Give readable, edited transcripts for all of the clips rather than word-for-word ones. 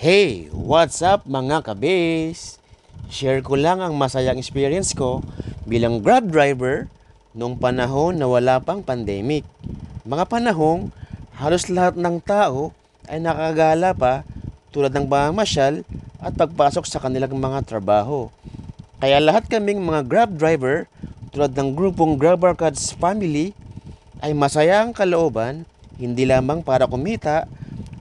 Hey, what's up mga kabis? Share ko lang ang masayang experience ko bilang Grab driver noong panahon na wala pang pandemic. Mga panahong halos lahat ng tao ay nakagala pa tulad ng pamamasyal at pagpasok sa kanilang mga trabaho. Kaya lahat kaming mga Grab driver tulad ng grupong GrabBarkads family ay masaya ang kalooban hindi lamang para kumita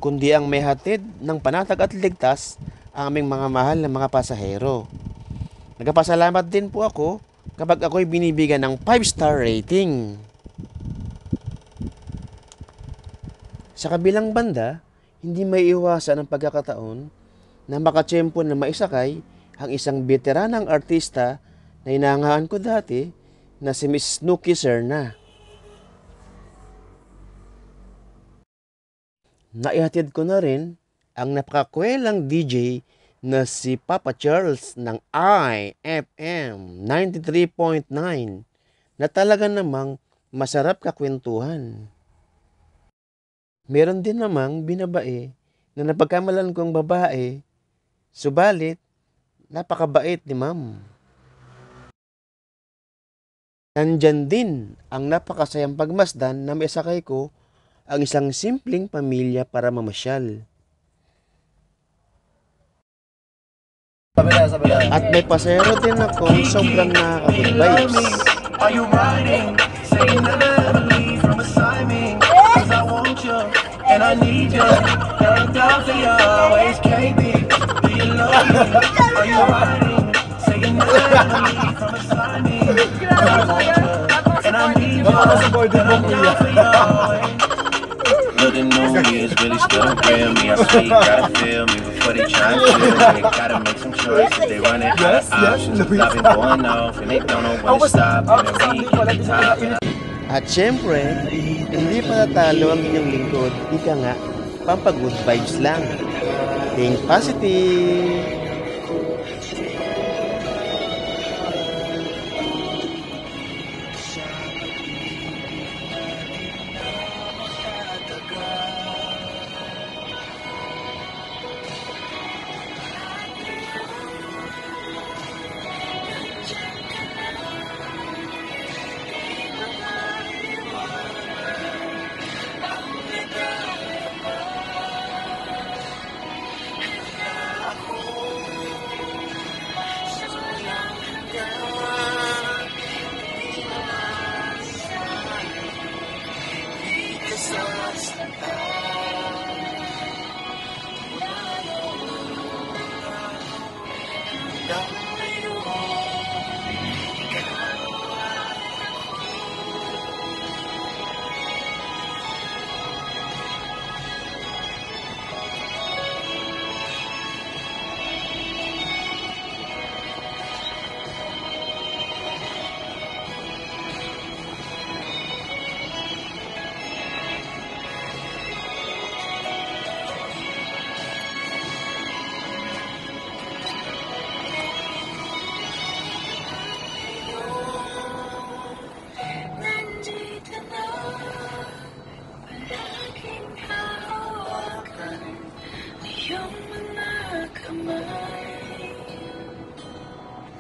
kundi ang may hatid ng panatag at ligtas ang aming mga mahal na mga pasahero. Nagpapasalamat din po ako kapag ako'y binibigyan ng 5-star rating. Sa kabilang banda, hindi may iwasan ang pagkakataon na makatsyempo na maisakay ang isang veteranang artista na inaangahan ko dati na si Miss Snooki Serna. Naihatid ko na rin ang napakakwelang DJ na si Papa Charles ng IFM 93.9 na talaga namang masarap kakwentuhan. Meron din namang binabae na napagkamalan kong babae, subalit napakabait ni ma'am. Nandyan din ang napakasayang pagmasdan na may sakay ko ang isang simpleng pamilya para mamasyal. At may pasahero din akong sobrang nakaka-good vibes. Are you riding? Saying that I leave from assignment. Cause I want you, and I need you. And I'm down for you, always KB. Do you love me? Are you riding? Saying that I leave from assignment. Cause I want you, and I need you. And I'm down for you, always. Looking new me is really still real me. I swear you gotta feel me before they try and kill me. Gotta make some choices, they running out of options. I've been going off and they don't know when to stop. And we keep it top. At syempre, hindi pa natalo ang inyong lingkod. Ika nga, pampagood vibes lang. Think positive!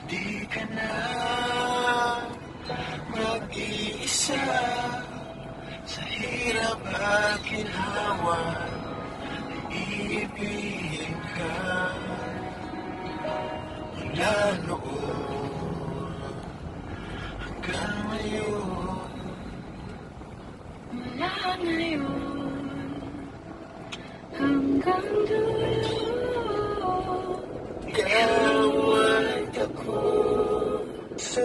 Di ka na mag-iisa sa hirap at ginhawa. Iibigin ka mula noon hanggang ngayon. Mula ngayon hanggang dulo. Ikaw at ako sa